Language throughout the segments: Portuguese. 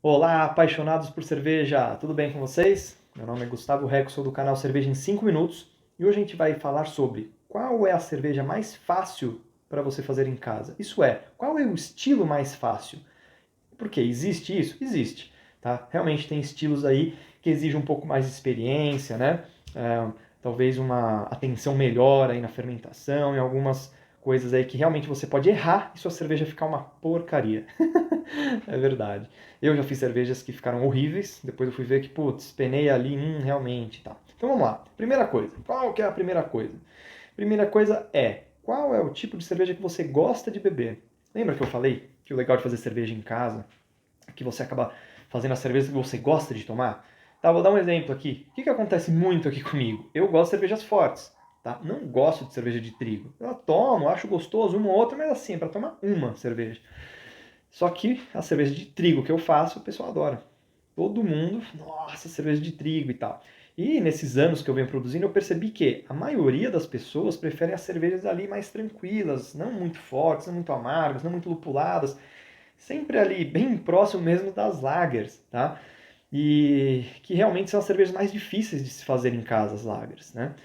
Olá, apaixonados por cerveja! Tudo bem com vocês? Meu nome é Gustavo Reco, sou do canal Cerveja em 5 Minutos e hoje a gente vai falar sobre qual é a cerveja mais fácil para você fazer em casa. Isso é, qual é o estilo mais fácil? Por quê? Existe isso? Existe. Tá? Realmente tem estilos aí que exigem um pouco mais de experiência, né? É, talvez uma atenção melhor aí na fermentação e algumas coisas aí que realmente você pode errar e sua cerveja ficar uma porcaria. É verdade. Eu já fiz cervejas que ficaram horríveis, depois eu fui ver que, putz, penei ali, realmente, tá. Então vamos lá. Primeira coisa. Qual que é a primeira coisa? Primeira coisa é, qual é o tipo de cerveja que você gosta de beber? Lembra que eu falei que o legal de fazer cerveja em casa é que você acaba fazendo a cerveja que você gosta de tomar? Tá, vou dar um exemplo aqui. O que que acontece muito aqui comigo? Eu gosto de cervejas fortes, tá? Não gosto de cerveja de trigo. Eu tomo, acho gostoso uma ou outra, mas assim, é para tomar uma cerveja. Só que a cerveja de trigo que eu faço, o pessoal adora. Todo mundo, nossa, cerveja de trigo e tal. E nesses anos que eu venho produzindo, eu percebi que a maioria das pessoas preferem as cervejas ali mais tranquilas, não muito fortes, não muito amargas, não muito lupuladas, sempre ali bem próximo mesmo das lagers, tá? E que realmente são as cervejas mais difíceis de se fazer em casa, as lagers, né?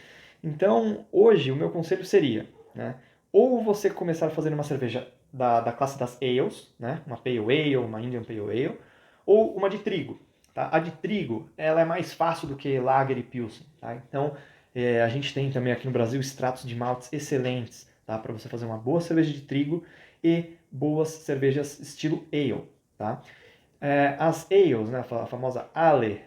Então, hoje, o meu conselho seria, né? Ou você começar fazendo uma cerveja da classe das ales, né? Uma Pale Ale, uma Indian Pale Ale, ou uma de trigo. Tá? A de trigo, ela é mais fácil do que Lager e Pilsen. Tá? Então, a gente tem também aqui no Brasil extratos de maltes excelentes, tá? Para você fazer uma boa cerveja de trigo e boas cervejas estilo ale. Tá? As ales, né? A famosa Ale,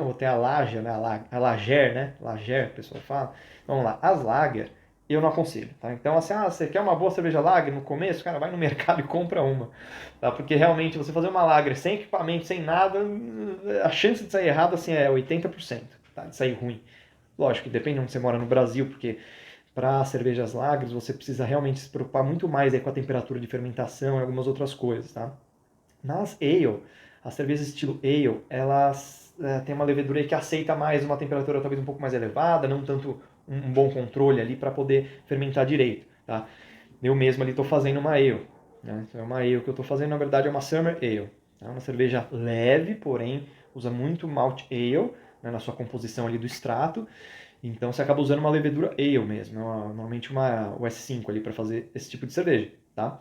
ou tem a Lager, né? A Lager, né? Lager, o pessoal fala. Vamos lá, as Lager eu não aconselho, tá? Então, assim, você quer uma boa cerveja Lager no começo? Cara, vai no mercado e compra uma, tá? Porque realmente você fazer uma Lager sem equipamento, sem nada, a chance de sair errado, assim, é 80%, tá? De sair ruim. Lógico que depende de onde você mora no Brasil, porque para cervejas lagers você precisa realmente se preocupar muito mais aí com a temperatura de fermentação e algumas outras coisas, tá? Nas ale, as cervejas estilo ale, elas têm uma levedura que aceita mais uma temperatura talvez um pouco mais elevada, não tanto um bom controle ali para poder fermentar direito. Tá? Eu mesmo ali estou fazendo uma ale. Né? Então é uma ale que eu estou fazendo, na verdade é uma Summer Ale. É uma cerveja leve, porém usa muito malt ale, né, na sua composição ali do extrato. Então você acaba usando uma levedura ale mesmo, normalmente uma US5 ali para fazer esse tipo de cerveja. Tá?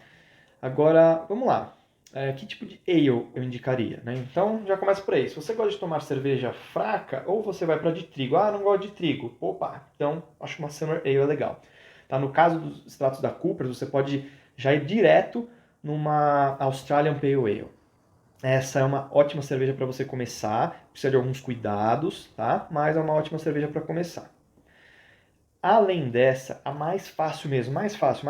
Agora, vamos lá. Que tipo de ale eu indicaria? Né? Então, já começa por aí. Se você gosta de tomar cerveja fraca, ou você vai para de trigo. Ah, não gosto de trigo. Opa, então acho que uma Summer Ale é legal. Tá? No caso dos extratos da Coopers, você pode já ir direto numa Australian Pale Ale. Essa é uma ótima cerveja para você começar. Precisa de alguns cuidados, tá? Mas é uma ótima cerveja para começar. Além dessa, a mais fácil mesmo, mais fácil,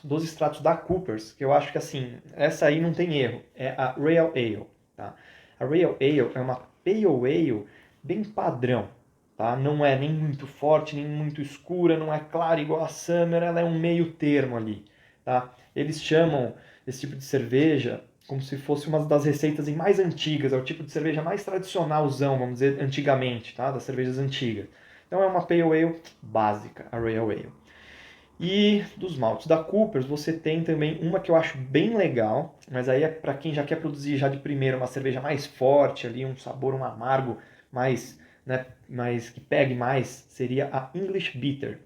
dos extratos da Coopers, que eu acho que assim, essa aí não tem erro, é a Real Ale. Tá? A Real Ale é uma Pale Ale bem padrão. Tá? Não é nem muito forte, nem muito escura, não é clara igual a Summer, ela é um meio termo ali. Tá? Eles chamam esse tipo de cerveja como se fosse uma das receitas mais antigas, é o tipo de cerveja mais tradicionalzão, vamos dizer, antigamente, tá? Das cervejas antigas. Então é uma Pale Ale básica, a Real Ale. E dos maltes da Coopers, você tem também uma que eu acho bem legal, mas aí é para quem já quer produzir já de primeira uma cerveja mais forte, ali um sabor, um amargo mais, né, mais que pegue mais, seria a English Bitter.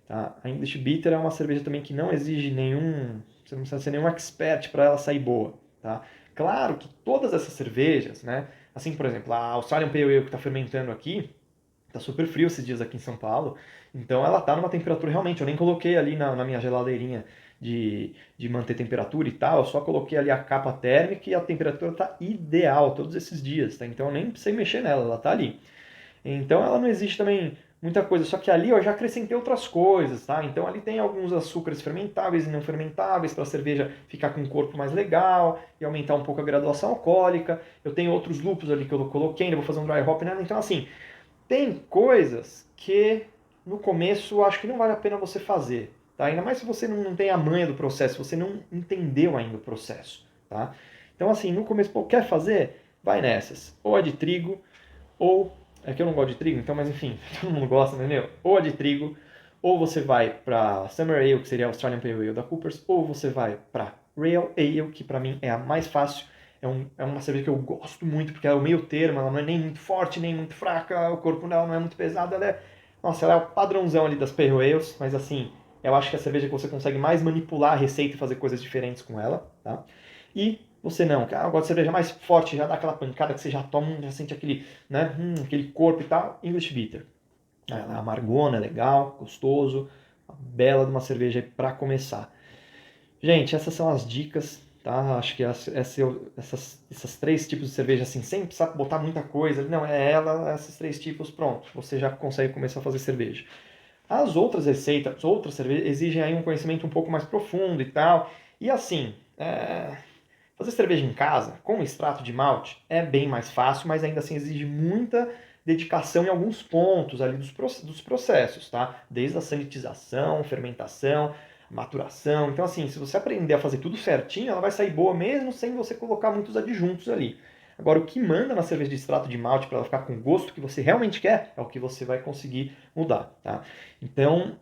Tá? A English Bitter é uma cerveja também que não exige nenhum, você não precisa ser nenhum expert para ela sair boa. Tá? Claro que todas essas cervejas, né, assim por exemplo, a Australian Pale Ale que está fermentando aqui, tá super frio esses dias aqui em São Paulo, então ela tá numa temperatura realmente, eu nem coloquei ali na minha geladeirinha de manter temperatura e tal, eu só coloquei ali a capa térmica e a temperatura tá ideal todos esses dias, tá? Então eu nem precisei mexer nela, ela tá ali. Então ela não existe também muita coisa, só que ali eu já acrescentei outras coisas, tá? Então ali tem alguns açúcares fermentáveis e não fermentáveis para a cerveja ficar com um corpo mais legal e aumentar um pouco a graduação alcoólica. Eu tenho outros lúpulos ali que eu coloquei, ainda vou fazer um dry hop nela, então assim, tem coisas que no começo eu acho que não vale a pena você fazer, tá? Ainda mais se você não tem a manha do processo, se você não entendeu ainda o processo, tá? Então assim, no começo, pô, quer fazer? Vai nessas. Ou a de trigo, ou... É que eu não gosto de trigo, então, mas enfim, todo mundo gosta, entendeu? Ou a de trigo, ou você vai para Summer Ale, que seria a Australian Pale Ale da Coopers, ou você vai para Real Ale, que para mim é a mais fácil, é uma cerveja que eu gosto muito, porque ela é o meio termo, ela não é nem muito forte, nem muito fraca, o corpo dela não é muito pesado, nossa, ela é o padrãozão ali das Pale Ales, mas assim, eu acho que é a cerveja que você consegue mais manipular a receita e fazer coisas diferentes com ela, tá? E você não, cara, eu gosto de cerveja mais forte, já dá aquela pancada que você já toma, já sente aquele, né, aquele corpo e tal, English Bitter. Ela é amargona, é legal, gostoso, uma bela de uma cerveja para começar. Gente, essas são as dicas, tá? Acho que essas três tipos de cerveja, assim, sem precisar botar muita coisa. Não, é ela, esses três tipos, pronto. Você já consegue começar a fazer cerveja. As outras receitas, outras cervejas, exigem aí um conhecimento um pouco mais profundo e tal. E assim, fazer cerveja em casa, com extrato de malte, é bem mais fácil, mas ainda assim exige muita dedicação em alguns pontos ali dos processos, tá? Desde a sanitização, fermentação, maturação. Então, assim, se você aprender a fazer tudo certinho, ela vai sair boa mesmo sem você colocar muitos adjuntos ali. Agora, o que manda na cerveja de extrato de malte para ela ficar com o gosto que você realmente quer é o que você vai conseguir mudar, tá? Então,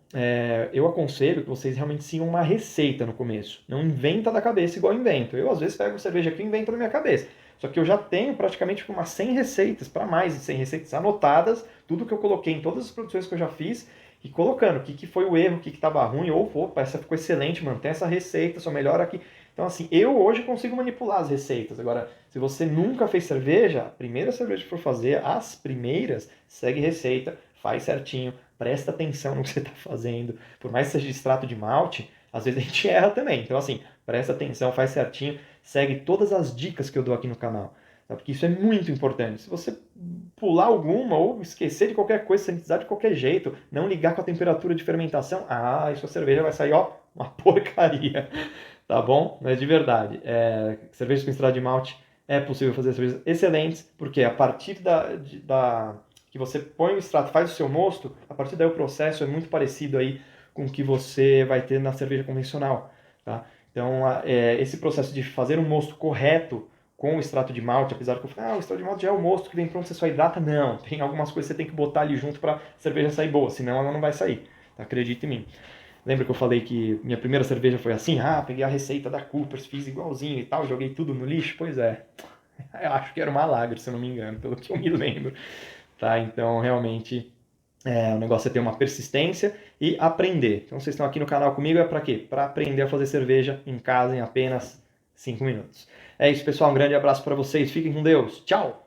eu aconselho que vocês realmente sigam uma receita no começo. Não inventa da cabeça igual eu invento. Eu, às vezes, pego cerveja aqui e invento na minha cabeça. Só que eu já tenho praticamente umas 100 receitas, para mais de 100 receitas anotadas, tudo que eu coloquei em todas as produções que eu já fiz, e colocando o que foi o erro, o que estava ruim, ou, opa, essa ficou excelente, mantém essa receita, só melhora aqui. Então, assim, eu hoje consigo manipular as receitas. Agora, se você nunca fez cerveja, a primeira cerveja que for fazer, as primeiras, segue receita, faz certinho, presta atenção no que você está fazendo. Por mais que seja de extrato de malte, às vezes a gente erra também. Então, assim, presta atenção, faz certinho, segue todas as dicas que eu dou aqui no canal. Tá? Porque isso é muito importante. Se você pular alguma ou esquecer de qualquer coisa, sanitizar de qualquer jeito, não ligar com a temperatura de fermentação, a sua cerveja vai sair, ó, uma porcaria. Tá bom? Mas de verdade, cerveja com extrato de malte é possível fazer cervejas excelentes, porque a partir que você põe o extrato, faz o seu mosto, a partir daí o processo é muito parecido aí com o que você vai ter na cerveja convencional, tá? Então, esse processo de fazer um mosto correto com o extrato de malte, apesar que eu falei, o extrato de malte já é o mosto que vem pronto, você só hidrata, não. Tem algumas coisas que você tem que botar ali junto para a cerveja sair boa, senão ela não vai sair, tá? Acredite em mim. Lembra que eu falei que minha primeira cerveja foi assim? Peguei a receita da Coopers, fiz igualzinho e tal, joguei tudo no lixo? Pois é. Eu acho que era uma lager, se eu não me engano, pelo que eu me lembro. Tá? Então, realmente, o negócio é ter uma persistência e aprender. Então, vocês estão aqui no canal comigo, é para quê? Para aprender a fazer cerveja em casa em apenas 5 minutos. É isso, pessoal. Um grande abraço para vocês. Fiquem com Deus. Tchau!